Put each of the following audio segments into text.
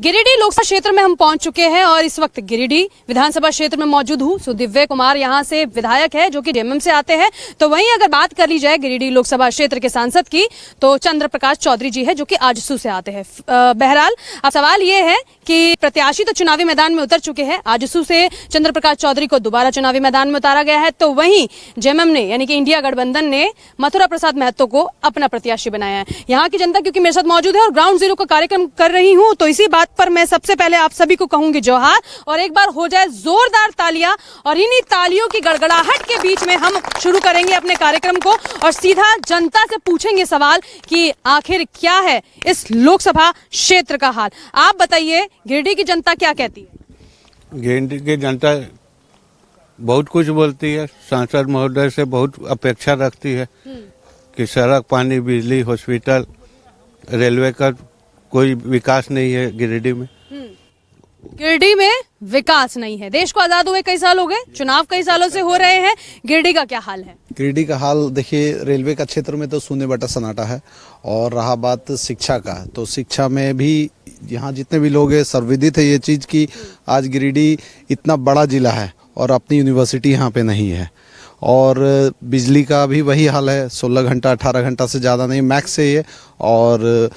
गिरिडीह लोकसभा क्षेत्र में हम पहुंच चुके हैं और इस वक्त गिरिडीह विधानसभा क्षेत्र में मौजूद हूं। दिव्य कुमार यहां से विधायक है जो कि जेएमएम से आते हैं। तो वहीं अगर बात कर ली जाए गिरिडीह लोकसभा क्षेत्र के सांसद की तो चंद्र प्रकाश चौधरी जी है जो कि आजसू से आते हैं। बहरहाल अब सवाल ये है कि प्रत्याशी तो चुनावी मैदान में उतर चुके हैं, आजसू से चंद्र प्रकाश चौधरी को दोबारा चुनावी मैदान में उतारा गया है। तो वहीं जेएमएम ने यानी कि इंडिया गठबंधन ने मथुरा प्रसाद महतो को अपना प्रत्याशी बनाया है। यहाँ की जनता क्योंकि मेरे साथ मौजूद है और ग्राउंड जीरो का कार्यक्रम कर रही हूँ, तो इसी बात पर मैं सबसे पहले आप सभी को कहूंगी जोहार और एक बार हो जाए जोरदार तालियां। और इन्हीं तालियों की गड़गड़ाहट के बीच में हम शुरू करेंगे अपने कार्यक्रम को और सीधा जनता से पूछेंगे सवाल कि आखिर क्या है इस लोकसभा क्षेत्र का हाल। आप बताइए गिरिडीह की जनता क्या कहती है? गिरिडीह की जनता बहुत कुछ बोलती है, सांसद महोदय से बहुत अपेक्षा रखती है कि सड़क, पानी, बिजली, हॉस्पिटल, रेलवे का कोई विकास नहीं है गिरिडीह में। गिरिडीह में विकास नहीं है। देश को आजाद हुए कई साल हो गए, चुनाव कई सालों से हो रहे हैं, गिरिडीह का क्या हाल है? गिरिडीह का हाल देखिए, रेलवे का क्षेत्र में तो शून्य बटा सन्नाटा है। और रहा बात शिक्षा का, तो शिक्षा में भी यहाँ जितने भी लोग हैं सर्वविदित है ये चीज़ कि आज गिरिडीह इतना बड़ा जिला है और अपनी यूनिवर्सिटी यहाँ पे नहीं है। और बिजली का भी वही हाल है, 16 घंटा 18 घंटा से ज़्यादा नहीं, मैक्स है ये। और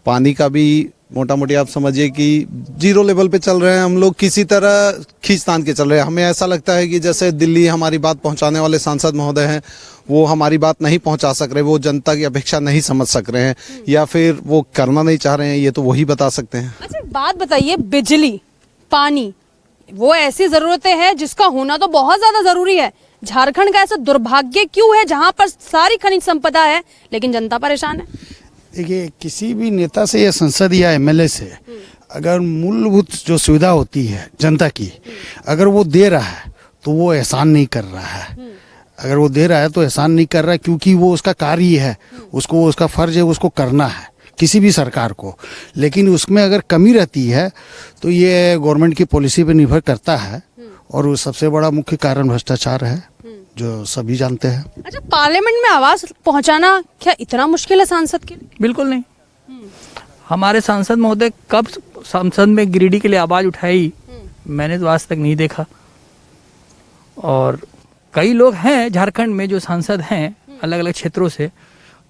पानी का भी मोटा मोटी आप समझिए कि जीरो लेवल पे चल रहे हैं हम लोग, किसी तरह खींच तान के चल रहे हैं। हमें ऐसा लगता है कि जैसे दिल्ली हमारी बात पहुंचाने वाले सांसद महोदय हैं, वो हमारी बात नहीं पहुंचा सक रहे, वो जनता की अपेक्षा नहीं समझ सक रहे हैं, या फिर वो करना नहीं चाह रहे हैं, ये तो वही बता सकते हैं। अच्छा बात बताइए, बिजली, पानी वो ऐसी जरूरतें हैं जिसका होना तो बहुत ज्यादा जरूरी है। झारखंड का ऐसा दुर्भाग्य क्यों है जहां पर सारी खनिज संपदा है लेकिन जनता परेशान है? देखिए, किसी भी नेता से या संसद या एमएलए से अगर मूलभूत जो सुविधा होती है जनता की, अगर वो दे रहा है तो वो एहसान नहीं कर रहा है। अगर वो दे रहा है तो एहसान नहीं कर रहा है, क्योंकि वो उसका कार्य है, उसको उसका फर्ज है, उसको करना है किसी भी सरकार को। लेकिन उसमें अगर कमी रहती है तो ये गवर्नमेंट की पॉलिसी पे निर्भर करता है और वो सबसे बड़ा मुख्य कारण भ्रष्टाचार है जो सभी जानते हैं। अच्छा, पार्लियामेंट में आवाज पहुंचाना क्या इतना मुश्किल है सांसद के लिए? बिल्कुल नहीं। हमारे सांसद महोदय कब संसद में गिरिडीह के लिए आवाज उठाई मैंने तो आज तक नहीं देखा। और कई लोग हैं झारखंड में जो सांसद हैं अलग अलग क्षेत्रों से,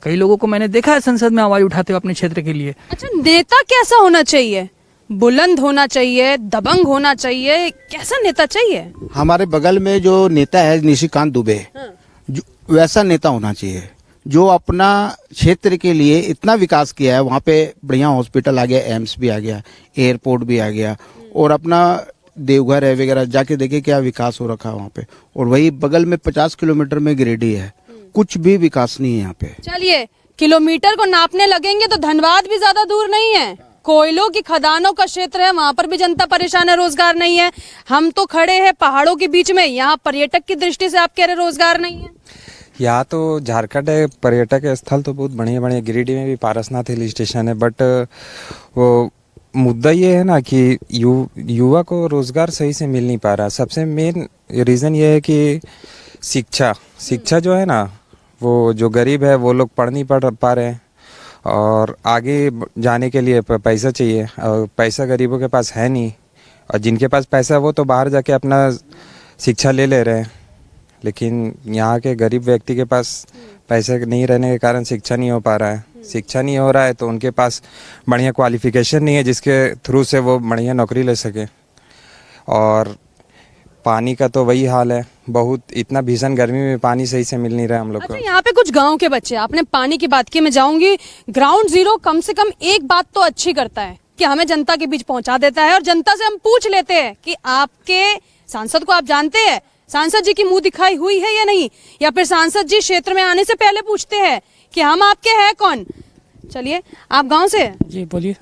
कई लोगों को मैंने देखा है संसद में आवाज उठाते हुए अपने क्षेत्र के लिए। अच्छा, नेता कैसा होना चाहिए? बुलंद होना चाहिए, दबंग होना चाहिए, कैसा नेता चाहिए? हमारे बगल में जो नेता है निशिकांत दुबे, वैसा नेता होना चाहिए जो अपना क्षेत्र के लिए इतना विकास किया है। वहाँ पे बढ़िया हॉस्पिटल आ गया, एम्स भी आ गया, एयरपोर्ट भी आ गया, और अपना देवघर है वगैरह, जाके देखे क्या विकास हो रखा है वहाँ पे। और वही बगल में 50 किलोमीटर में गिरिडीह है, कुछ भी विकास नहीं है यहाँ पे। चलिए, किलोमीटर को नापने लगेंगे तो धनबाद भी ज्यादा दूर नहीं है। कोयलों की खदानों का क्षेत्र है, वहां पर भी जनता परेशान है, रोजगार नहीं है। हम तो खड़े हैं पहाड़ों के बीच में, यहाँ पर्यटक की दृष्टि से आप कह रहे रोजगार नहीं है। यहाँ तो झारखंड है, पर्यटक स्थल तो बहुत बढ़िया बढ़िया, गिरिडीह में भी पारसनाथ हिल स्टेशन है। बट वो मुद्दा ये है ना कि युवा को रोजगार सही से मिल नहीं पा रहा। सबसे मेन रीज़न ये है कि शिक्षा जो है ना, वो जो गरीब है वो लोग पढ़ नहीं पा रहे हैं और आगे जाने के लिए पैसा चाहिए, और पैसा गरीबों के पास है नहीं। और जिनके पास पैसा है वो तो बाहर जाके अपना शिक्षा ले रहे हैं, लेकिन यहाँ के गरीब व्यक्ति के पास पैसे नहीं रहने के कारण शिक्षा नहीं हो पा रहा है। शिक्षा नहीं हो रहा है तो उनके पास बढ़िया क्वालिफिकेशन नहीं है जिसके थ्रू से वो बढ़िया नौकरी ले सके। और पानी का तो वही हाल है, बहुत इतना भीषण गर्मी में पानी सही से मिल नहीं रहा है हम लोग को। अच्छा, यहाँ पे कुछ गांव के बच्चे, आपने पानी की बात की, मैं जाऊंगी। ग्राउंड जीरो कम से कम एक बात तो अच्छी करता है कि हमें जनता के बीच पहुंचा देता है और जनता से हम पूछ लेते हैं कि आपके सांसद को आप जानते हैं, सांसद जी की मुंह दिखाई हुई है या नहीं, या फिर सांसद जी क्षेत्र में आने से पहले पूछते हैं कि हम आपके हैं कौन। चलिए, आप गाँव से? जी बोलिए।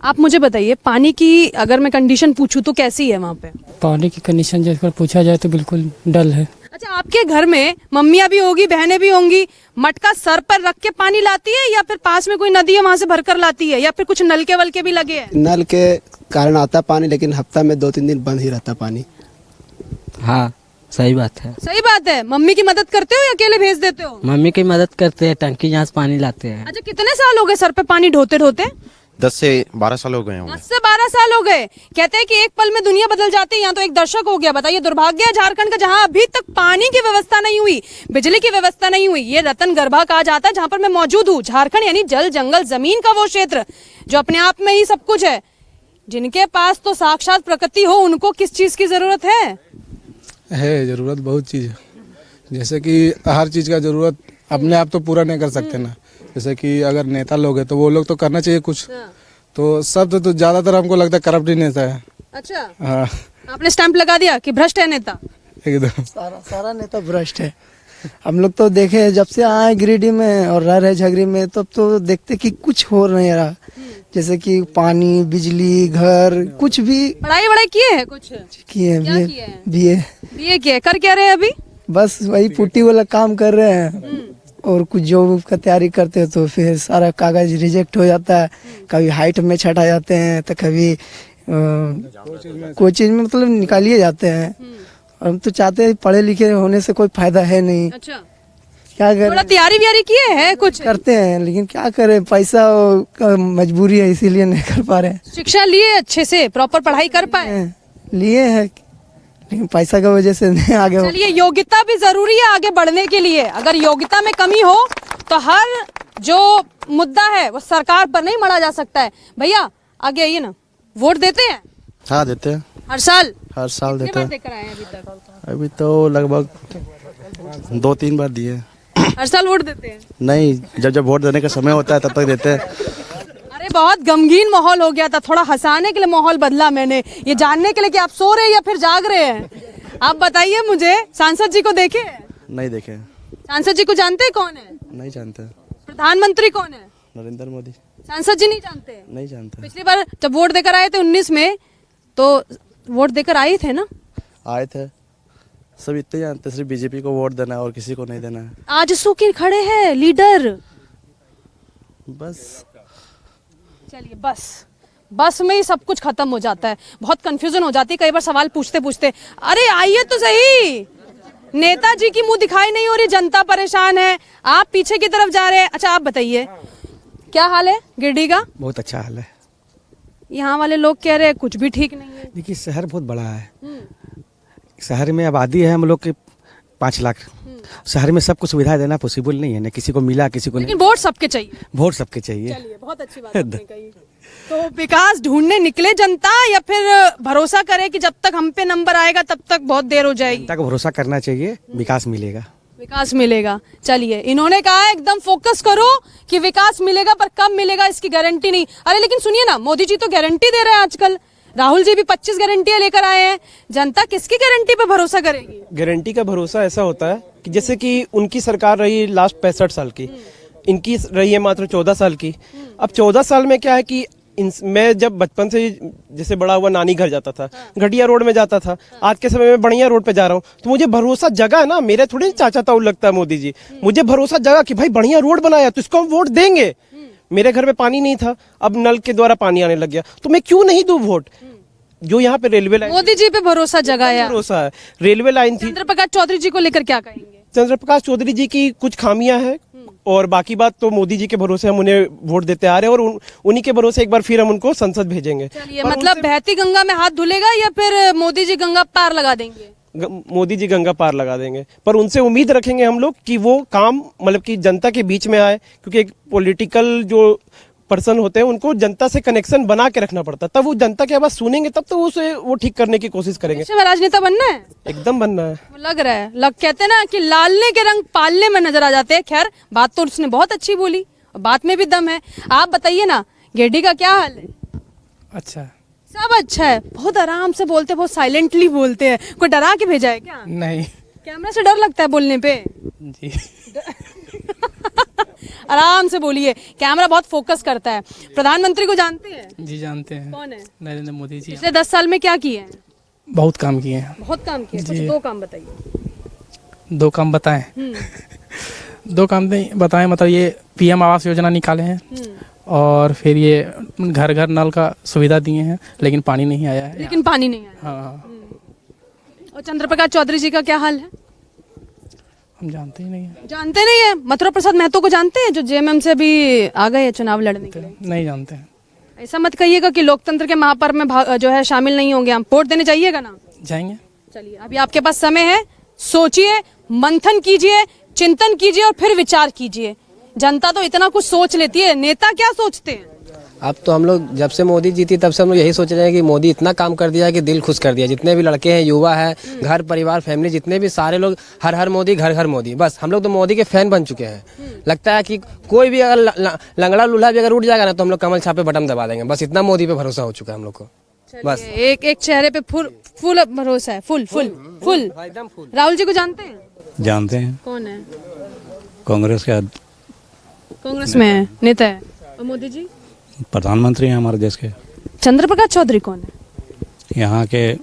आप मुझे बताइए, पानी की अगर मैं कंडीशन पूछूं तो कैसी है वहाँ पे? पानी की कंडीशन जैसे पूछा जाए तो बिल्कुल डल है। अच्छा, आपके घर में मम्मियाँ भी होगी, बहनें भी होंगी, मटका सर पर रख के पानी लाती है या फिर पास में कोई नदी है वहाँ से भरकर लाती है, या फिर कुछ नलके वलके भी लगे हैं? नल के कारण आता पानी, लेकिन हफ्ता में 2-3 दिन बंद ही रहता पानी। हाँ सही बात है। सही बात है। मम्मी की मदद करते हो या अकेले भेज देते हो? मम्मी की मदद करते हैं, टंकी यहाँ से पानी लाते हैं। अच्छा, कितने साल हो गए सर पे पानी ढोते ढोते? 10 से 12 साल हो गए होंगे। 10 से 12 साल हो गए। कहते हैं कि एक पल में दुनिया बदल जाती है, यहाँ तो एक दशक हो गया। बताइए, दुर्भाग्य है झारखंड का, जहां अभी तक पानी की व्यवस्था नहीं हुई, बिजली की व्यवस्था नहीं हुई। ये रतन गर्भा कहा जाता है जहां पर मैं मौजूद हूँ। झारखंड यानी जल जंगल जमीन का वो क्षेत्र जो अपने आप में ही सब कुछ है। जिनके पास तो साक्षात प्रकृति हो, उनको किस चीज की जरूरत है? जरूरत बहुत चीज है, जैसे कि हर चीज का जरूरत अपने आप तो पूरा नहीं कर सकते ना। जैसे कि अगर नेता लोग है तो वो लोग तो करना चाहिए कुछ। तो सब तो ज्यादातर हमको लगता है करप्ट ही नेता है। अच्छा, हाँ, आपने स्टैंप लगा दिया कि भ्रष्ट है नेता? एकदम सारा नेता भ्रष्ट है। हम लोग तो देखे जब से आए गिरिडीह में और रह रहे झगड़ी में, तब तो देखते कि कुछ हो नहीं रहा। जैसे कि पानी, बिजली, घर, कुछ भी। पढ़ाई किए हैं? कुछ किए क्या किए हैं? बीए किए। कर क्या रहे हैं अभी? बस वही पुट्टी वाला काम कर रहे हैं और कुछ जॉब का तैयारी करते हैं तो फिर सारा कागज रिजेक्ट हो जाता है। कभी हाइट में छटा जाते हैं तो कभी कोई चीज में मतलब निकालिए जाते हैं। और हम तो चाहते हैं पढ़े लिखे होने से कोई फायदा है नहीं। अच्छा, क्या थोड़ा करें, तैयारी व्यारी किए हैं? कुछ करते हैं लेकिन क्या करें, पैसा का मजबूरी है इसीलिए नहीं कर पा रहे हैं। शिक्षा लिए अच्छे से, प्रॉपर पढ़ाई कर पाए? लिए हैं लेकिन पैसा की वजह से नहीं आगे हो। चलिए, योग्यता भी जरूरी है आगे बढ़ने के लिए। अगर योग्यता में कमी हो तो हर जो मुद्दा है वो सरकार पर नहीं मढ़ा जा सकता है। भैया आगे आइए ना, वोट देते हैं? हाँ देते हैं, हर साल? हर साल कितनी देते बार हैं। देकर आए हैं अभी तक? अभी तो लगभग 2-3 बार दिए। हर साल वोट देते हैं? नहीं, जब वोट देने का समय होता है तब तक देते हैं। अरे बहुत गमगीन माहौल हो गया था, थोड़ा हंसाने के लिए माहौल बदला मैंने, ये जानने के लिए कि आप सो रहे हैं या फिर जाग रहे हैं। आप बताइए मुझे, सांसद जी को देखे? नहीं देखे। सांसद जी को जानते हैं कौन है? नहीं जानते। प्रधानमंत्री कौन है? नरेंद्र मोदी। सांसद जी नहीं जानते? नहीं जानते। पिछली बार जब वोट देकर आए थे 19 में, तो वोट देकर आए थे ना? आए थे, सब इतने जानते, सिर्फ बीजेपी को वोट देना है और किसी को नहीं देना है। आज सुखी खड़े हैं लीडर। बस चलिए, बस में ही सब कुछ खत्म हो जाता है। बहुत कंफ्यूजन हो जाती है कई बार सवाल पूछते पूछते। अरे आइए तो सही, नेताजी की मुंह दिखाई नहीं हो रही, जनता परेशान है, आप पीछे की तरफ जा रहे हैं। अच्छा आप बताइए, क्या हाल है गिरिडीह का? बहुत अच्छा हाल है। यहाँ वाले लोग कह रहे हैं कुछ भी ठीक नहीं है। देखिए, शहर बहुत बड़ा है। शहर में आबादी है हम लोग के 5 लाख। शहर में सबको सुविधा देना पॉसिबल नहीं है ना, किसी को मिला किसी को नहीं। लेकिन वोट सबके चाहिए। वोट सबके चाहिए। चलिए, बहुत अच्छी बात आपने कही। तो विकास ढूंढने निकले जनता, या फिर भरोसा करे कि जब तक हम पे नंबर आएगा तब तक बहुत देर हो जाएगी? जनता को भरोसा करना चाहिए, विकास मिलेगा। विकास मिलेगा। चलिए, इन्होंने कहा एकदम फोकस करो कि विकास मिलेगा, पर कब मिलेगा इसकी गारंटी नहीं। अरे लेकिन सुनिए ना, मोदी जी तो गारंटी दे रहे हैं आजकल, राहुल जी भी 25 गारंटियां लेकर आए हैं। जनता किसकी गारंटी पे भरोसा करेगी? गारंटी का भरोसा ऐसा होता है कि जैसे कि उनकी सरकार रही लास्ट 65 साल की, इनकी रही है मात्र 14 साल की। अब 14 साल में क्या है कि मैं जब बचपन से जैसे बड़ा हुआ नानी घर जाता था, घटिया रोड में जाता था, आज के समय में बढ़िया रोड पे जा रहा हूँ, तो मुझे भरोसा जगा है ना। मेरे थोड़े चाचा ताऊ लगता है मोदी जी, मुझे भरोसा जगा कि भाई बढ़िया रोड बनाया तो इसको हम वोट देंगे। मेरे घर में पानी नहीं था, अब नल के द्वारा पानी आने लग गया, तो मैं क्यों नहीं दूं वोट। जो यहाँ पे रेलवे लाइन, मोदी जी पे भरोसा जगाया। भरोसा है। रेलवे लाइन थी। चंद्रप्रकाश चौधरी जी को लेकर क्या कहेंगे? चंद्रप्रकाश चौधरी जी की कुछ खामियां हैं, और बाकी बात तो मोदी जी के भरोसे हम उन्हें वोट देते आ रहे हैं, और उन्हीं के भरोसे एक बार फिर हम उनको संसद भेजेंगे। चलिए, मतलब बहती गंगा में हाथ धुलेगा या फिर मोदी जी गंगा पार लगा देंगे? मोदी जी गंगा पार लगा देंगे, पर उनसे उम्मीद रखेंगे हम लोग कि वो काम मतलब कि जनता के बीच में आए, क्योंकि एक पॉलिटिकल जो पर्सन होते हैं उनको जनता से कनेक्शन बना के रखना पड़ता है, तब वो जनता की आवाज सुनेंगे, तब तो उसे वो ठीक करने की कोशिश करेंगे। राजनेता बनना है? एकदम बनना है। लग रहा है, कहते हैं ना कि लालने के रंग पालने में नजर आ जाते हैं। खैर, बात तो उसने बहुत अच्छी बोली, बात में भी दम है। आप बताइए ना, गिरिडीह का क्या हाल है? अच्छा, सब अच्छा है। बहुत आराम से बोलते, बहुत साइलेंटली बोलते हैं। कोई डरा के भेजा है क्या? नहीं। कैमरा से डर लगता है बोलने पे? जी। आराम से बोलिए, कैमरा बहुत फोकस करता है। प्रधानमंत्री को जानते हैं? जी जानते हैं। कौन है? नरेंद्र मोदी जी। पिछले 10 साल में क्या किए हैं? बहुत काम किए हैं। बहुत काम किए। कुछ 2 काम बताइए। 2 काम बताएं? 2 काम नहीं बताएं, मतलब ये PM आवास योजना निकाले हैं, और फिर ये घर घर नल का सुविधा दिए हैं, लेकिन पानी नहीं आया है। लेकिन पानी नहीं आया। हाँ। और चंद्रप्रकाश चौधरी जी का क्या हाल है? हम जानते ही नहीं है। जानते नहीं है? मथुरा प्रसाद महतो को जानते हैं, जो JMM से भी आ गए चुनाव लड़ने के लिए? नहीं जानते हैं। ऐसा मत कहिएगा कि लोकतंत्र के महापर्व में जो है शामिल नहीं होंगे हम। वोट देने जाइएगा ना? जाएंगे। चलिए, अभी आपके पास समय है, सोचिए, मंथन कीजिए, चिंतन कीजिए और फिर विचार कीजिए। जनता तो इतना कुछ सोच लेती है, नेता क्या सोचते हैं? अब तो हम लोग जब से मोदी जीती तब से हम लोग यही सोच रहे हैं कि मोदी इतना काम कर दिया है कि दिल खुश कर दिया। जितने भी लड़के हैं, युवा है, घर परिवार फैमिली, जितने भी सारे लोग हर हर मोदी, घर घर मोदी। बस हम लोग तो मोदी के फैन बन चुके हैं। लगता है कि कोई भी अगर लंगड़ा लूल्हा भी अगर उठ जाएगा ना तो हम लोग कमल छापे बटन दबा देंगे। बस इतना मोदी पे भरोसा हो चुका है हम लोग को। बस एक चेहरे पे फुल भरोसा है, फुल एकदम फुल। राहुल जी को जानते हैं? जानते हैं, कौन है? कांग्रेस में है, नेता है। और मोदी जी? प्रधानमंत्री हैं हमारे देश के। चंद्र प्रकाश चौधरी कौन है? यहाँ के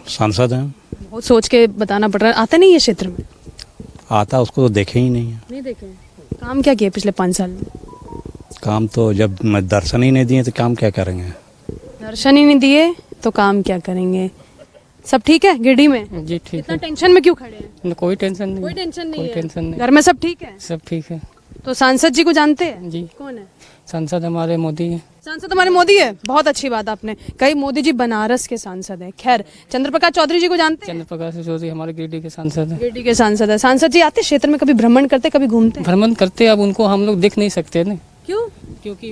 सांसद हैं। बहुत सोच के बताना पड़ रहा है। आता नहीं है क्षेत्र में? आता उसको तो देखे ही नहीं है। नहीं देखे। काम क्या किया पिछले 5 साल में? काम तो जब दर्शन ही नहीं दिए तो काम क्या करेंगे? दर्शन ही नहीं दिए तो काम क्या करेंगे? सब ठीक है गिरडी में? जी ठीक इतना टेंशन में क्यों खड़े हैं? कोई टेंशन नहीं। कोई टेंशन नहीं कोई है। टेंशन नहीं। घर में सब ठीक है? सब ठीक है। तो सांसद जी को जानते हैं? जी। कौन है सांसद? हमारे मोदी हैं। सांसद हमारे मोदी है। बहुत अच्छी बात आपने कही, मोदी जी बनारस के सांसद है। खैर, चंद्र प्रकाश चौधरी जी को जानते हैं? चंद्र प्रकाश चौधरी हमारे गिरिडीह के सांसद हैं। गिरडी के सांसद है। सांसद जी आते क्षेत्र में, कभी भ्रमण करते, कभी घूमते? भ्रमण करते। अब उनको हम लोग देख नहीं सकते ना। क्यों? क्योंकि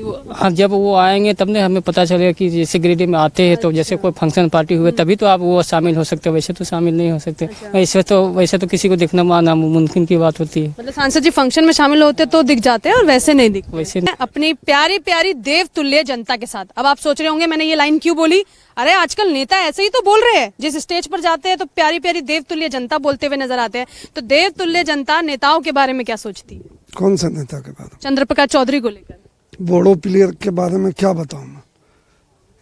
जब वो आएंगे तब ने हमें पता चलेगा कि जैसे गिरिडीह में आते हैं तो जैसे कोई फंक्शन पार्टी हुए तभी तो आप वो शामिल हो सकते हो, वैसे तो शामिल नहीं हो सकते। वैसे तो किसी को देखना नामुमकिन की बात होती है। मतलब सांसद जी फंक्शन में शामिल होते तो दिख जाते हैं और वैसे नहीं दिखते। वैसे अपनी प्यारी प्यारी देवतुल्य जनता के साथ। अब आप सोच रहे होंगे मैंने ये लाइन क्यों बोली? अरे आजकल नेता ऐसे ही तो बोल रहे हैं, जिस स्टेज पर जाते हैं तो प्यारी प्यारी देवतुल्य जनता बोलते हुए नजर आते हैं। तो देवतुल्य जनता नेताओं के बारे में क्या सोचती है? कौन सा नेता के बारे चंद्र प्रकाश चौधरी को लेकर? बोड़ो प्लेयर के बारे में क्या बताऊं मैं।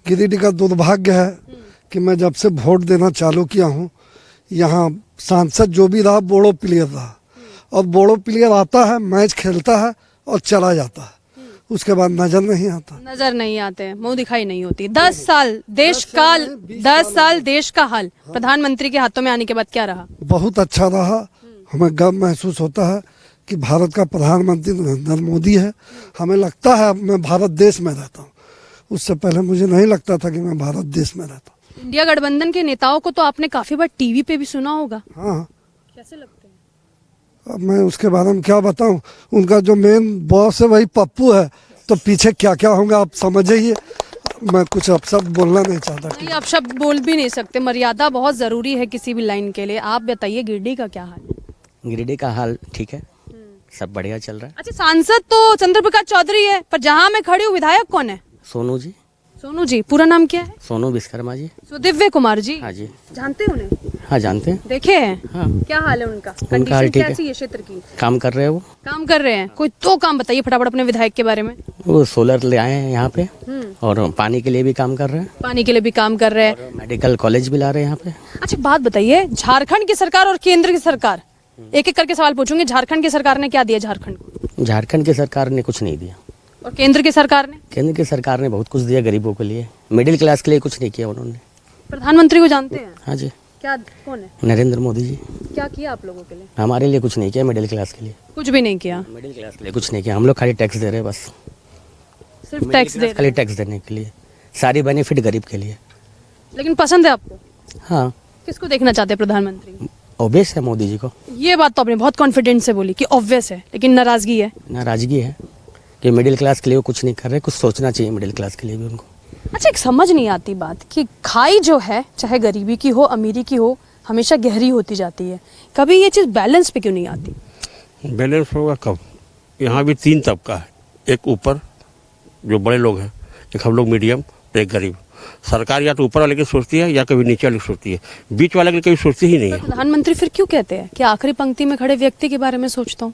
गिरिडीह का दुर्भाग्य है कि मैं जब से वोट देना चालू किया हूं, यहाँ सांसद जो भी रहा बोड़ो प्लेयर रहा। और बोड़ो प्लेयर आता है, मैच खेलता है और चला जाता है, उसके बाद नजर नहीं आता। नजर नहीं आते, मुंह दिखाई नहीं होती। 10 साल देश का हाल प्रधानमंत्री के हाथों में आने के बाद क्या रहा? बहुत अच्छा रहा। हमें गर्व महसूस होता है कि भारत का प्रधानमंत्री नरेंद्र मोदी है। हमें लगता है अब मैं भारत देश में रहता हूँ। उससे पहले मुझे नहीं लगता था कि मैं भारत देश में रहता हूँ। इंडिया गठबंधन के नेताओं को तो आपने काफी बार टीवी पे भी सुना होगा। हाँ, कैसे लगते हैं? अब मैं उसके बारे में क्या बताऊं। उनका जो मेन बॉस है वही पप्पू है, तो पीछे क्या क्या होगा आप समझिए। मैं कुछ अब सब बोलना नहीं चाहता। नहीं, आप शब्द बोल भी नहीं सकते, मर्यादा बहुत जरूरी है किसी भी लाइन के लिए। आप बताइए गिरडी का क्या हाल है? गिरिडीह का हाल ठीक है, सब बढ़िया चल रहा है। अच्छा, सांसद तो चंद्र प्रकाश चौधरी है, पर जहाँ मैं खड़ी हूँ विधायक कौन है? सोनू जी। सोनू जी, पूरा नाम क्या है? सोनू विश्वकर्मा जी। सुदिव्य कुमार जी। हाँ जी। जानते हैं उन्हें? हाँ जानते हैं। देखे हैं? हाँ। क्या हाल है उनका? हाल कंडीशन ठीक है। कैसी है क्षेत्र की? काम कर रहे हैं वो। काम कर रहे हैं। कोई तो काम बताइए फटाफट अपने विधायक के बारे में। वो सोलर ले आए हैं यहाँ पे और पानी के लिए भी काम कर रहे हैं। पानी के लिए भी काम कर रहे हैं। मेडिकल कॉलेज भी ला रहे हैं यहाँ पे। अच्छा, बात बताइए, झारखंड की सरकार और केंद्र की सरकार, एक एक करके सवाल पूछूंगे। झारखंड की सरकार ने क्या दिया झारखंड को? झारखंड की सरकार ने कुछ नहीं दिया। और केंद्र की सरकार ने? केंद्र की सरकार ने बहुत कुछ दिया गरीबों के लिए, मिडिल क्लास के लिए कुछ नहीं किया उन्होंने। प्रधानमंत्री को जानते हैं? हाँ जी। क्या, कौन है? नरेंद्र मोदी जी। क्या किया आप लोगों के लिए? हमारे लिए कुछ नहीं किया, मिडिल क्लास के लिए कुछ भी नहीं किया। मिडिल क्लास के लिए कुछ नहीं किया। हम लोग खाली टैक्स दे रहे हैं, बस सिर्फ टैक्स दे। खाली टैक्स देने के लिए, सारी बेनिफिट गरीब के लिए। लेकिन पसंद है आपको? हाँ। किसको देखना चाहते हैं प्रधानमंत्री? ऑब्वियस है मोदी जी को। ये बात तो आपने बहुत कॉन्फिडेंस से बोली कि ऑब्वियस है, लेकिन नाराजगी है। नाराजगी है कि मिडिल क्लास के लिए वो कुछ नहीं कर रहे। कुछ सोचना चाहिए मिडिल क्लास के लिए भी उनको। अच्छा, एक समझ नहीं आती बात कि खाई जो है, चाहे गरीबी की हो अमीरी की हो, हमेशा गहरी होती जाती है। कभी ये चीज़ बैलेंस पे क्यों नहीं आती? बैलेंस होगा कब? यहाँ भी 3 तबका है, एक ऊपर जो बड़े लोग हैं, एक हम लोग मीडियम, तो एक गरीब। सरकार या तो ऊपर वाले की सोचती है या कभी नीचे वाले की सोचती है, बीच वाले की कभी सोचती ही नहीं है। प्रधानमंत्री फिर क्यों कहते हैं कि आखिरी पंक्ति में खड़े व्यक्ति के बारे में सोचता हूँ?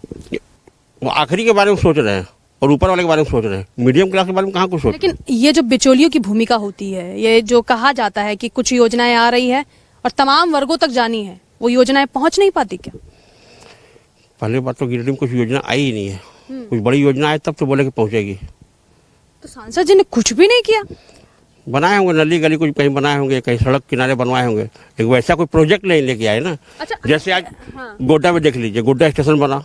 वो आखिरी के बारे में सोच रहे हैं और ऊपर वाले के बारे में सोच रहे हैं, मीडियम क्लास के बारे में कहाँ कुछ सोच। लेकिन ये जो बिचौलियों की भूमिका होती है, ये जो कहा जाता है कि कुछ योजनाएं आ रही है और तमाम वर्गों तक जानी है, वो योजनाएं पहुंच नहीं पाती क्या? पहले बात तो गिरिडीह में कुछ योजना आई ही नहीं है। कुछ बड़ी योजना आए तब तो बोले कि पहुंचेगी। तो सांसद जी ने कुछ भी नहीं किया? बनाए होंगे नली गली, कुछ कहीं बनाए होंगे, कहीं सड़क किनारे बनवाए होंगे, लेकिन वैसा कोई प्रोजेक्ट नहीं लेके आए ना। अच्छा, जैसे आज गोड्डा में देख लीजिए, गोड्डा स्टेशन बना,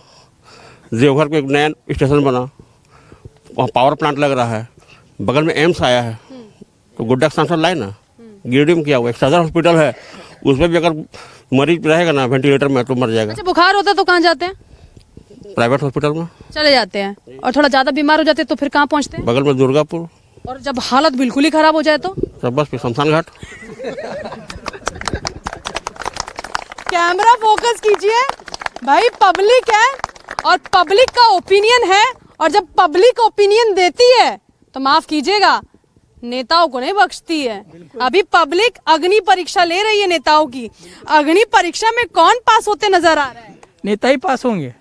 देवघर पे एक नया स्टेशन बना, वहाँ पावर प्लांट लग रहा है, बगल में एम्स आया है तो गुड्डा सांसद लाए ना, गिरिडीह में क्या हुआ, एक सदर हॉस्पिटल है, उसमें भी अगर मरीज रहेगा ना वेंटिलेटर में तो मर जाएगा। अच्छा, बुखार होता तो कहाँ जाते हैं? प्राइवेट हॉस्पिटल में चले जाते हैं। और थोड़ा ज्यादा बीमार हो जाते हैं तो फिर कहाँ पहुँचते हैं? बगल में दुर्गापुर। और जब हालत बिल्कुल ही खराब हो जाए तो बस फिर शमशान घाट। कैमरा फोकस कीजिए भाई, पब्लिक है और पब्लिक का ओपिनियन है, और जब पब्लिक ओपिनियन देती है तो माफ कीजिएगा नेताओं को नहीं बख्शती है। अभी पब्लिक अग्नि परीक्षा ले रही है नेताओं की। अग्नि परीक्षा में कौन पास होते नजर आ रहा है? नेता ही पास होंगे।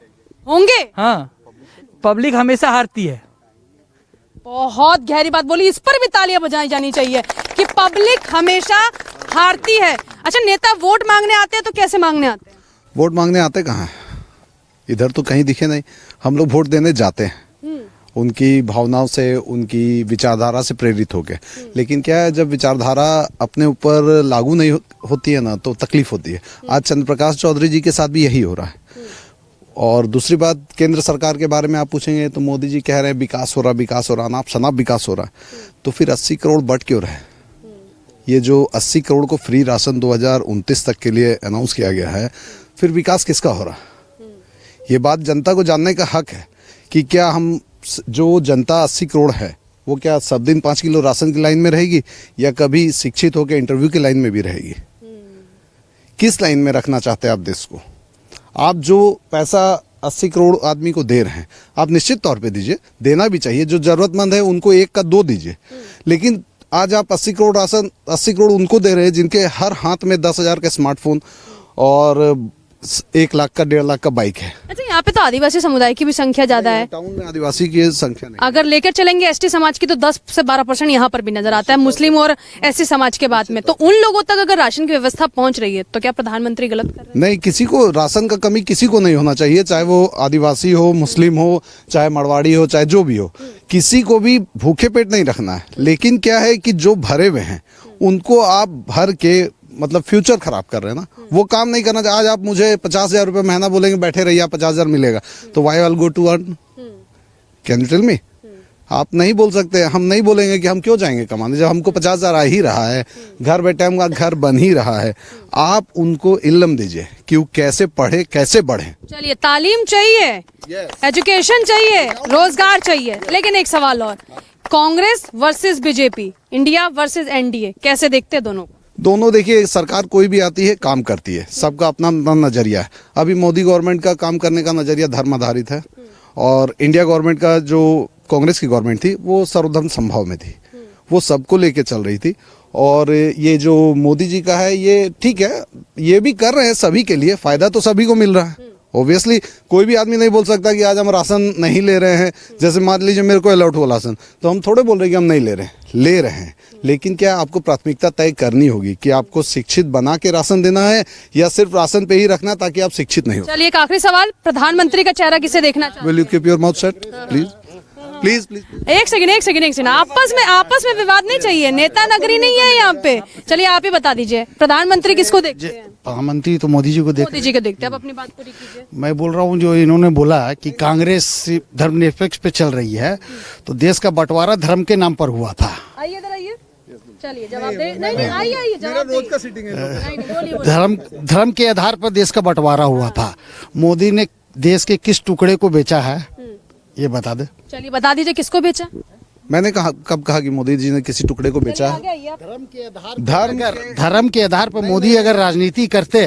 हाँ, पब्लिक हमेशा हारती है। बहुत गहरी बात बोली, इस पर भी तालियां बजाई जानी चाहिए कि पब्लिक हमेशा हारती है। अच्छा, नेता वोट मांगने आते हैं तो कैसे मांगने आते हैं? वोट मांगने आते कहाँ हैं? इधर तो कहीं दिखे नहीं। हम लोग वोट देने जाते हैं उनकी भावनाओं से, उनकी विचारधारा से प्रेरित होकर। लेकिन क्या है, जब विचारधारा अपने ऊपर लागू नहीं होती है ना तो तकलीफ होती है। आज चंद्र प्रकाश चौधरी जी के साथ भी यही हो रहा है। और दूसरी बात, केंद्र सरकार के बारे में आप पूछेंगे तो मोदी जी कह रहे हैं विकास हो रहा, विकास हो रहा, नाप शनाप विकास हो रहा है। तो फिर 80 करोड़ बट क्यों रहे? ये जो 80 करोड़ को फ्री राशन 2029 तक के लिए अनाउंस किया गया है, फिर विकास किसका हो रहा? ये बात जनता को जानने का हक है कि क्या हम, जो जनता 80 करोड़ है, वो क्या सब दिन 5 किलो राशन की लाइन में रहेगी या कभी शिक्षित होकर इंटरव्यू की लाइन में भी रहेगी? किस लाइन में रखना चाहते हैं आप देश को? आप जो पैसा 80 करोड़ आदमी को दे रहे हैं, आप निश्चित तौर पे दीजिए, देना भी चाहिए। जो जरूरतमंद है उनको 1 का 2 दीजिए। लेकिन आज आप 80 करोड़ राशन, 80 करोड़ उनको दे रहे हैं जिनके हर हाथ में 10,000 का स्मार्टफोन और 1 लाख का 1.5 लाख का बाइक है। अच्छा, यहाँ पे तो आदिवासी समुदाय की भी संख्या ज्यादा है। टाउन में आदिवासी की संख्या नहीं। अगर लेकर चलेंगे एसटी समाज की तो 10 से 12% यहाँ पर भी नजर आता है, मुस्लिम और एसटी समाज के बाद में। तो उन लोगों तक अगर राशन की व्यवस्था पहुँच रही है तो क्या प्रधानमंत्री गलत कर रहे हैं? नहीं, किसी को राशन का कमी किसी को नहीं होना चाहिए, चाहे वो आदिवासी हो, मुस्लिम हो, चाहे मरवाड़ी हो, चाहे जो भी हो। किसी को भी भूखे पेट नहीं रखना है। लेकिन क्या है कि जो भरे हुए हैं उनको आप भर के मतलब फ्यूचर खराब कर रहे हैं ना, वो काम नहीं करना चाहिए। आज आप मुझे 50,000 रुपये महीना बोलेंगे, बैठे रहिए, 50,000 मिलेगा, तो why will go to earn? Can you tell me? आप नहीं बोल सकते। हम नहीं बोलेंगे कि हम क्यों जाएंगे कमाने, जब हमको 50,000 आ ही रहा है, घर बैठे हमका घर बन ही रहा है। आप उनको इल्म दीजिए कि वो कैसे पढ़े, कैसे बढ़े। चलिए, तालीम चाहिए, एजुकेशन चाहिए, रोजगार चाहिए। लेकिन एक सवाल और, Congress versus BJP, India versus NDA, कैसे देखते हैं दोनों? दोनों देखिए, सरकार कोई भी आती है काम करती है, सबका अपना अपना नजरिया है। अभी मोदी गवर्नमेंट का काम करने का नजरिया धर्म आधारित है, और इंडिया गवर्नमेंट का, जो कांग्रेस की गवर्नमेंट थी, वो सर्वधर्म संभाव में थी, वो सबको लेके चल रही थी। और ये जो मोदी जी का है, ये ठीक है, ये भी कर रहे हैं सभी के लिए, फायदा तो सभी को मिल रहा है। ऑब्वियसली कोई भी आदमी नहीं बोल सकता कि आज हम राशन नहीं ले रहे हैं। जैसे मान लीजिए मेरे को अलॉट हुआ राशन, तो हम थोड़े बोल रहे हैं कि हम नहीं ले रहे हैं, ले रहे हैं। लेकिन क्या आपको प्राथमिकता तय करनी होगी कि आपको शिक्षित बना के राशन देना है या सिर्फ राशन पे ही रखना ताकि आप शिक्षित नहीं हो। चलिए, एक आखिरी सवाल, प्रधानमंत्री का चेहरा किसे देखना चाहते हैं? Will you keep your mouth shut please? Please please एक सेकंड, आपस में विवाद नहीं चाहिए, नेता नगरी नहीं है यहाँ पे। चलिए, आप ही बता दीजिए, प्रधानमंत्री किसको देखते हैं? प्रधानमंत्री तो मोदी जी को मोदी जी को देखते हैं। अब अपनी बात पूरी कीजिए। मैं बोल रहा हूँ, जो इन्होंने बोला कि कांग्रेस धर्मनिरपेक्ष पे चल रही है, तो देश का बंटवारा धर्म के नाम पर हुआ था। आइए इधर आइए, चलिए जवाब दे। नहीं, आइए जवाब रोज का सिटिंग है। धर्म के आधार पर देश का बंटवारा हुआ था। मोदी ने देश के किस टुकड़े को बेचा है, ये बता दे। चलिए, बता दीजिए किसको बेचा? मैंने कब कहा कि मोदी जी ने किसी टुकड़े को बेचा है? धर्म के आधार पर मोदी अगर राजनीति करते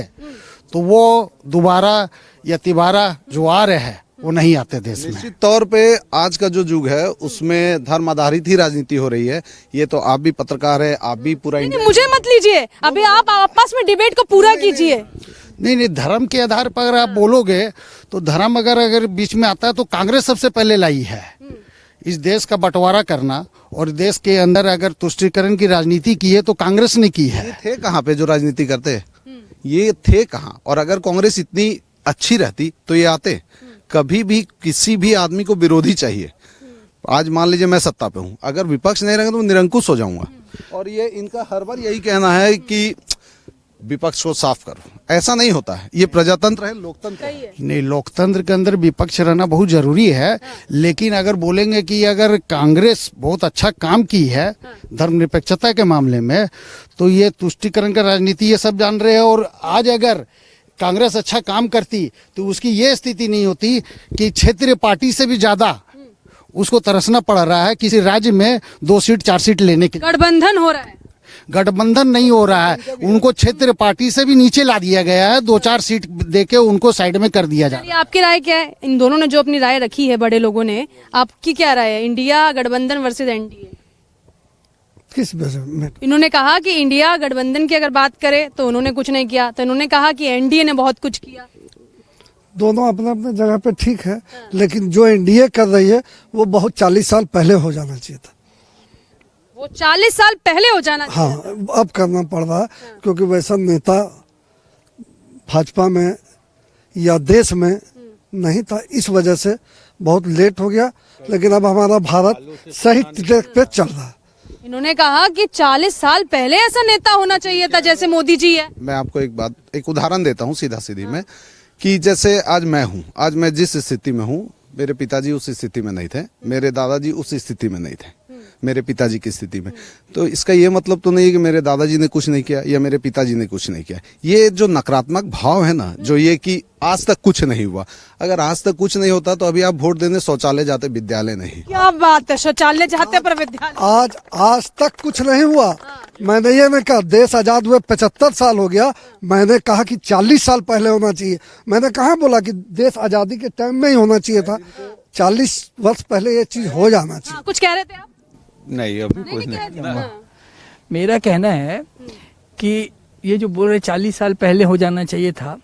तो वो दोबारा या तिबारा जो आ रहे हैं वो नहीं आते देश में। निश्चित तौर पे आज का जो युग है उसमें धर्म आधारित ही राजनीति हो रही है। ये तो आप भी पत्रकार है, आप भी पूरा नहीं, मुझे मत लीजिए, अभी आप आपस में डिबेट को पूरा कीजिए। नहीं, धर्म के आधार पर अगर आप बोलोगे तो धर्म अगर बीच में आता है तो कांग्रेस सबसे पहले लाई है। इस देश का बंटवारा करना और देश के अंदर अगर तुष्टीकरण की राजनीति की है तो कांग्रेस ने की है। ये थे कहाँ पे जो राजनीति करते, ये थे कहाँ? और अगर कांग्रेस इतनी अच्छी रहती तो ये आते। कभी भी किसी भी आदमी को विरोधी चाहिए। आज मान लीजिए मैं सत्ता पे हूँ, अगर विपक्ष नहीं रहेगा तो मैं निरंकुश हो जाऊंगा। और ये इनका हर बार यही कहना है कि विपक्ष को साफ करो, ऐसा नहीं होता है। ये प्रजातंत्र है, लोकतंत्र है। नहीं, लोकतंत्र के अंदर विपक्ष रहना बहुत जरूरी है, लेकिन अगर बोलेंगे कि अगर कांग्रेस बहुत अच्छा काम की है धर्मनिरपेक्षता के मामले में, तो ये तुष्टीकरण का राजनीति ये सब जान रहे हैं। और आज अगर कांग्रेस अच्छा काम करती तो उसकी ये स्थिति नहीं होती कि क्षेत्रीय पार्टी से भी ज्यादा उसको तरसना पड़ रहा है किसी राज्य में 2 सीट 4 सीट लेने के। गठबंधन हो रहा है, गठबंधन नहीं हो रहा है, उनको क्षेत्रीय पार्टी से भी नीचे ला दिया गया है। 2-4 सीट देके उनको साइड में कर दिया जाए। आपकी राय क्या है? इन दोनों ने जो अपनी राय रखी है, बड़े लोगों ने, आपकी क्या राय है? इंडिया गठबंधन वर्सेस एनडीए, किस में? इन्होंने कहा कि इंडिया गठबंधन की अगर बात करे तो उन्होंने कुछ नहीं किया, तो इन्होंने कहा कि एनडीए ने बहुत कुछ किया। दोनों अपने अपने जगह पे ठीक है, लेकिन जो एनडीए कर रही है वो बहुत 40 साल पहले हो जाना चाहिए था। वो 40 साल पहले हो जाना चाहिए। हाँ, अब करना पड़ रहा है क्योंकि वैसा नेता भाजपा में या देश में नहीं था, इस वजह से बहुत लेट हो गया। लेकिन अब हमारा भारत सही ट्रैक पे चल रहा है। इन्होंने कहा कि 40 साल पहले ऐसा नेता होना चाहिए था जैसे मोदी जी है। मैं आपको एक उदाहरण देता हूँ सीधा सीधी में, कि जैसे आज मैं हूँ, आज मैं जिस स्थिति में हूँ, मेरे पिताजी उस स्थिति में नहीं थे, मेरे दादाजी उस स्थिति में नहीं थे, मेरे पिताजी की स्थिति में। तो इसका ये मतलब तो नहीं है कि मेरे दादाजी ने कुछ नहीं किया या मेरे पिताजी ने कुछ नहीं किया। ये जो नकारात्मक भाव है ना, जो ये कि आज तक कुछ नहीं हुआ, अगर आज तक कुछ नहीं होता तो अभी आप वोट देने शौचालय जाते, विद्यालय नहीं। क्या बात है, शौचालय जाते पर विद्यालय। आज तक कुछ नहीं हुआ। मैंने ये नहीं कहा देश आजाद हुए 75 साल हो गया, मैंने कहा कि 40 साल पहले होना चाहिए। मैंने कहाँ बोला कि देश आजादी के टाइम में ही होना चाहिए था, 40 वर्ष पहले ये चीज हो जाना चाहिए। कुछ कह रहे थे आप? नहीं, अभी कुछ नहीं। मेरा कहना है कि ये जो बोल रहे 40 साल पहले हो जाना चाहिए था,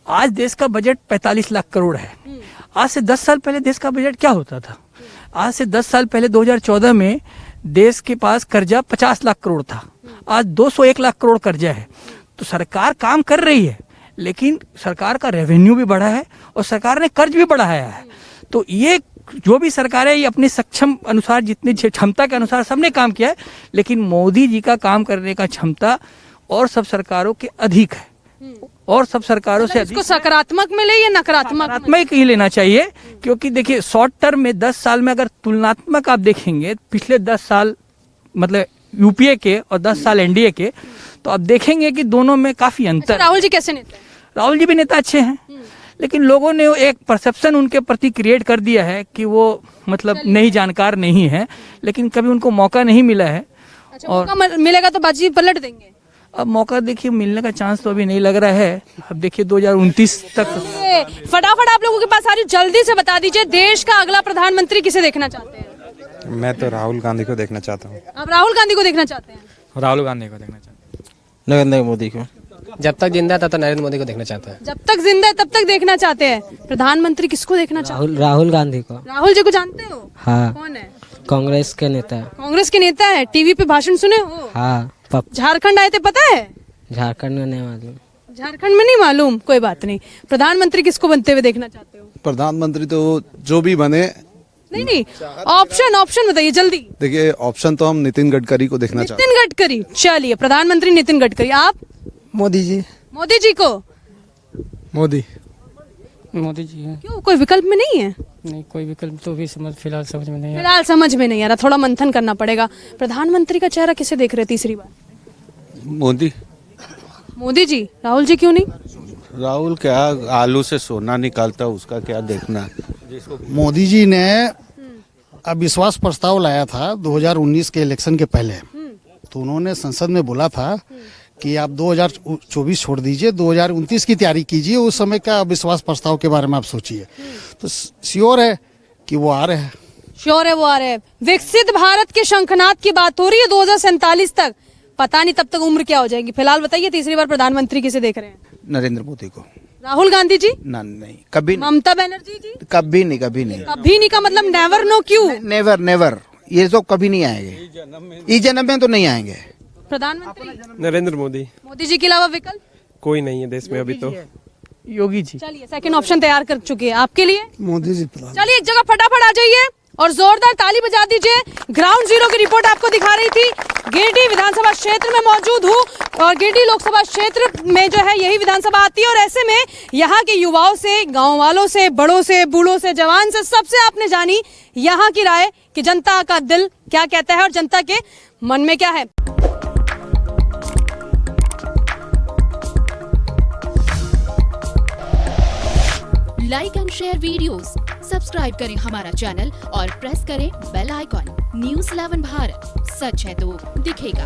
आज देश का बजट 45 लाख करोड़ है। आज से 10 साल पहले देश का बजट क्या होता था? आज से 10 साल पहले 2014 में देश के पास कर्जा 50 लाख करोड़ था, आज 201 लाख करोड़ कर्जा है। तो सरकार काम कर रही है, लेकिन सरकार का रेवेन्यू भी बढ़ा है और सरकार ने कर्ज भी बढ़ाया है। तो ये जो भी सरकार है, ये अपने सक्षम अनुसार, जितनी क्षमता के अनुसार सबने काम किया है, लेकिन मोदी जी का काम करने का क्षमता और सब सरकारों के अधिक है, और सब सरकारों से अधिक। इसको सकारात्मक में ले या नकारात्मक ही लेना चाहिए, क्योंकि देखिए शॉर्ट टर्म में 10 साल में अगर तुलनात्मक आप देखेंगे पिछले 10 साल मतलब यूपीए के और 10 साल एनडीए के, तो आप देखेंगे कि दोनों में काफी अंतर। राहुल जी कैसे नेता? राहुल जी भी नेता अच्छे हैं, लेकिन लोगों ने एक परसेप्शन उनके प्रति क्रिएट कर दिया है कि वो मतलब नहीं जानकार नहीं है, लेकिन कभी उनको मौका नहीं मिला है। अच्छा, और मौका मिलेगा तो बाजी पलट देंगे। अब मौका देखिए मिलने का चांस तो अभी नहीं लग रहा है। अब देखिए 2029 तक। फटाफट आप लोगों के पास आ रही, जल्दी से बता दीजिए, देश का अगला प्रधानमंत्री किसे देखना चाहते हैं? मैं तो राहुल गांधी को देखना चाहता हूँ। आप राहुल गांधी को देखना चाहते हैं? राहुल गांधी को देखना चाहते हैं। नरेंद्र मोदी को। जब तक जिंदा है तब तक नरेंद्र मोदी को देखना चाहता है। जब तक जिंदा है तब तक देखना चाहते हैं। प्रधानमंत्री किसको देखना चाहते हैं? राहुल गांधी को। राहुल जी को जानते हो? हाँ। कौन है? कांग्रेस के नेता। कांग्रेस के नेता है, टीवी पे भाषण सुने हो? हाँ। झारखंड आए थे, पता है? झारखंड में नहीं मालूम। झारखंड में नहीं मालूम, कोई बात नहीं। प्रधानमंत्री किसको बनते हुए देखना चाहते हो? प्रधानमंत्री तो जो भी बने। नहीं, ऑप्शन बताइए जल्दी। देखिए, ऑप्शन तो हम नितिन गडकरी को देखना चाहते हैं। नितिन गडकरी, चलिए प्रधानमंत्री नितिन गडकरी। आप? मोदी जी। मोदी जी को? मोदी जी है। क्यों, कोई विकल्प में नहीं है? नहीं, कोई विकल्प तो भी फिलहाल समझ में नहीं आ रहा। फिलहाल समझ में नहीं आ रहा, थोड़ा मंथन करना पड़ेगा। प्रधानमंत्री का चेहरा किसे देख रहे तीसरी बार? मोदी। मोदी जी। राहुल जी क्यों नहीं? राहुल क्या आलू से सोना निकालता, उसका क्या देखना। मोदी जी ने अविश्वास प्रस्ताव लाया था 2019 के इलेक्शन के पहले, तो उन्होंने संसद में बोला था कि आप 2024 छोड़ दीजिए, 2029 की तैयारी कीजिए, उस समय का अविश्वास प्रस्ताव के बारे में आप सोचिए। तो श्योर है कि वो आ रहे हैं। श्योर है वो आ रहे हैं। विकसित भारत के शंखनाद की बात हो रही है 2047 तक, पता नहीं तब तक उम्र क्या हो जाएगी। फिलहाल बताइए तीसरी बार प्रधानमंत्री किसे देख रहे हैं? नरेंद्र मोदी को। राहुल गांधी जी? नहीं, कभी नहीं। ममता बनर्जी जी? कभी नहीं, कभी नहीं। कभी नहीं का मतलब नेवर नो क्यों? नेवर नेवर, ये तो कभी नहीं आएंगे, इस जन्म में तो नहीं आएंगे। प्रधानमंत्री नरेंद्र मोदी। मोदी जी के अलावा विकल्प कोई नहीं है देश में अभी तो। योगी जी। चलिए सेकंड ऑप्शन तैयार कर चुके हैं आपके लिए। मोदी जी। चलिए एक जगह फटाफट आ जाइए और जोरदार ताली बजा दीजिए। ग्राउंड जीरो की रिपोर्ट आपको दिखा रही थी। गिरिडीह विधानसभा क्षेत्र में मौजूद हूँ। और गिरिडीह लोकसभा क्षेत्र में जो है यही विधानसभा आती है और ऐसे में यहाँ के युवाओं से, गांव वालों से, बड़ों से, बूढ़ों से, जवान से, सबसे आपने जानी यहाँ की राय कि जनता का दिल क्या कहता है और जनता के मन में क्या है। Like and share videos, subscribe करें हमारा चैनल और प्रेस करें बेल आइकॉन। न्यूज़ 11 भारत, सच है तो दिखेगा।